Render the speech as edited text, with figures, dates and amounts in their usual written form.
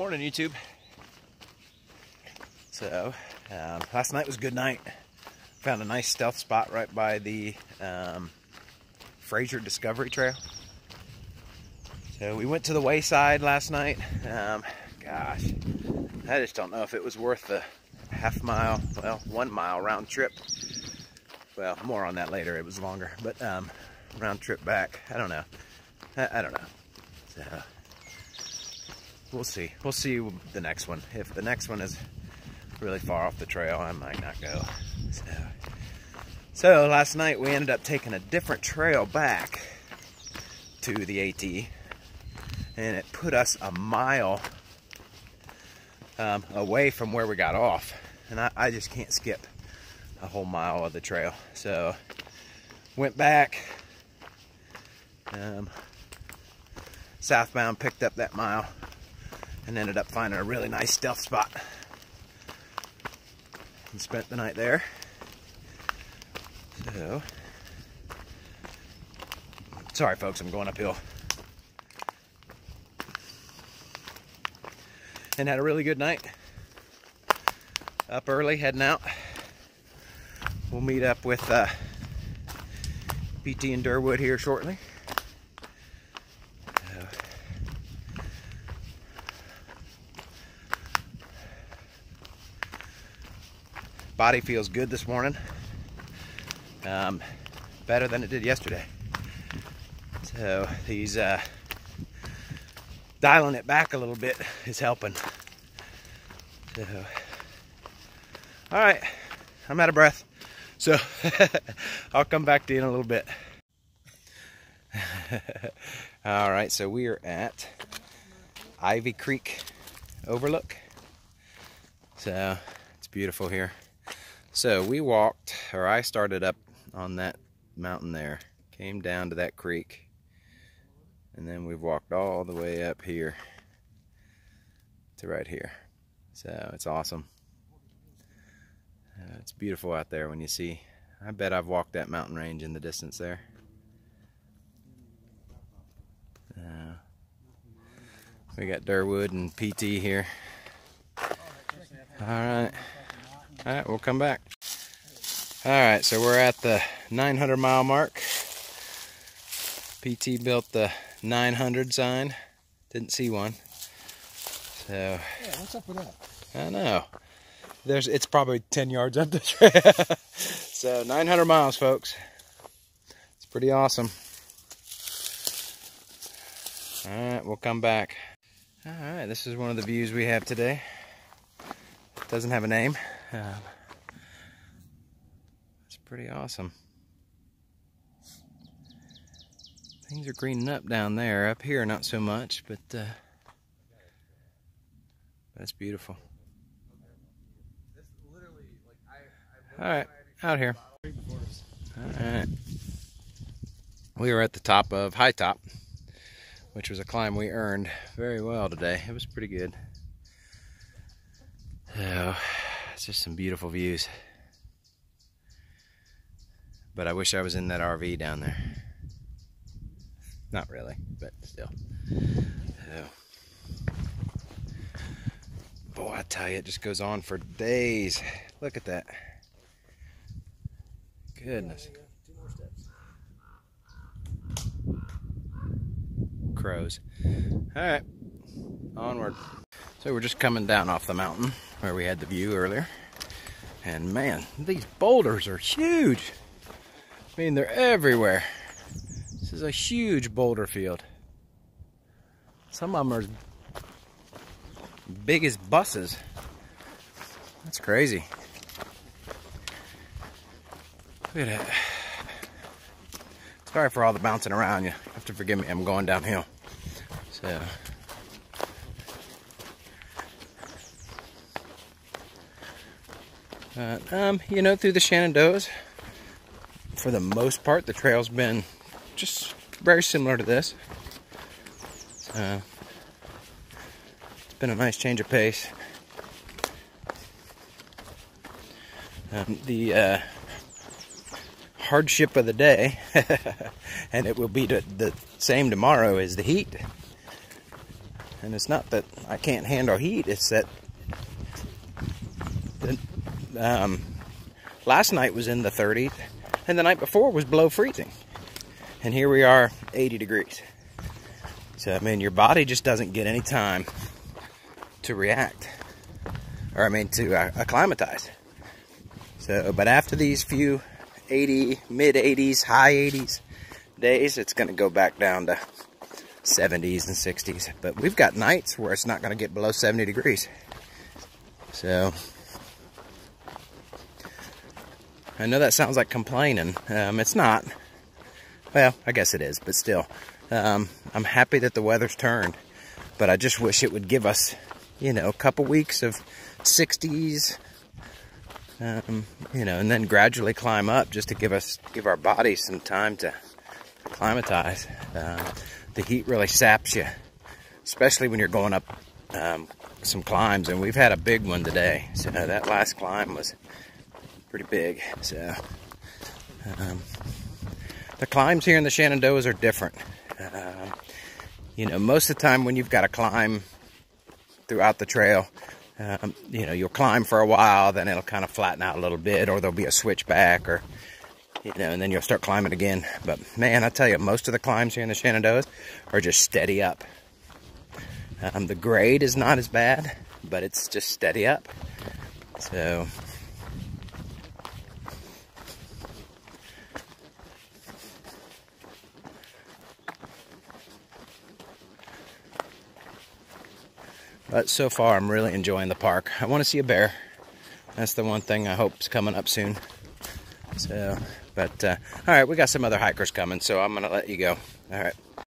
Morning, YouTube. So, last night was a good night. Found a nice stealth spot right by the Fraser Discovery Trail. So we went to the Wayside last night. Gosh, I just don't know if it was worth the half mile, well, 1 mile round trip. Well, more on that later. It was longer, but round trip back. I don't know. I don't know. So we'll see. We'll see the next one. If the next one is really far off the trail, I might not go. So last night we ended up taking a different trail back to the AT, and it put us a mile away from where we got off, and I just can't skip a whole mile of the trail. So went back southbound, picked up that mile, and ended up finding a really nice stealth spot and spent the night there. So sorry folks, I'm going uphill. And had a really good night. Up early, heading out. We'll meet up with PT and Durwood here shortly. Body feels good this morning. Better than it did yesterday. So these dialing it back a little bit is helping. So, all right, I'm out of breath. So I'll come back to you in a little bit. All right, so we are at Ivy Creek Overlook. So it's beautiful here. So we walked, or I started up on that mountain there, came down to that creek, and then we've walked all the way up here to right here. So it's awesome. It's beautiful out there when you see. I bet I've walked that mountain range in the distance there. We got Durwood and PT here. All right, we'll come back. All right, so we're at the 900 mile mark. PT built the 900 sign. Didn't see one. So yeah, what's up with that? I know. It's probably 10 yards up the trail. So 900 miles, folks. It's pretty awesome. All right, we'll come back. All right, this is one of the views we have today. It doesn't have a name. It's pretty awesome. Things are greening up down there. Up here, not so much, but it's beautiful. All right, out here. All right. We were at the top of High Top, which was a climb we earned very well today. It was pretty good. So, it's just some beautiful views. But I wish I was in that RV down there. Not really, but still. So, boy, I tell you, it just goes on for days. Look at that. Goodness. Crows. All right, onward. So we're just coming down off the mountain where we had the view earlier. And man, these boulders are huge. I mean, they're everywhere. This is a huge boulder field. Some of them are as big as buses. That's crazy. Look at that. Sorry for all the bouncing around. You have to forgive me. I'm going downhill. So. You know, through the Shenandoahs, for the most part, the trail's been just very similar to this. It's been a nice change of pace. The hardship of the day, and it will be the same tomorrow, is the heat. And it's not that I can't handle heat, it's that last night was in the 30s, and the night before was below freezing. And here we are, 80 degrees. So, I mean, your body just doesn't get any time to react. Or, I mean, to acclimatize. So, but after these few 80, mid-80s, high 80s days, it's going to go back down to 70s and 60s. But we've got nights where it's not going to get below 70 degrees. So, I know that sounds like complaining. It's not. Well, I guess it is, but still. I'm happy that the weather's turned. But I just wish it would give us, you know, a couple weeks of 60s. You know, and then gradually climb up just to give our bodies some time to acclimatize. The heat really saps you, especially when you're going up some climbs, and we've had a big one today. So that last climb was pretty big. So the climbs here in the Shenandoahs are different. You know, most of the time when you've got to climb throughout the trail, you know, you'll climb for a while, then it'll kind of flatten out a little bit, or there'll be a switchback, or, you know, and then you'll start climbing again. But man, I tell you, most of the climbs here in the Shenandoahs are just steady up. The grade is not as bad, but it's just steady up. So, but so far, I'm really enjoying the park. I want to see a bear. That's the one thing I hope is coming up soon. So, but, all right, we got some other hikers coming, so I'm going to let you go. All right.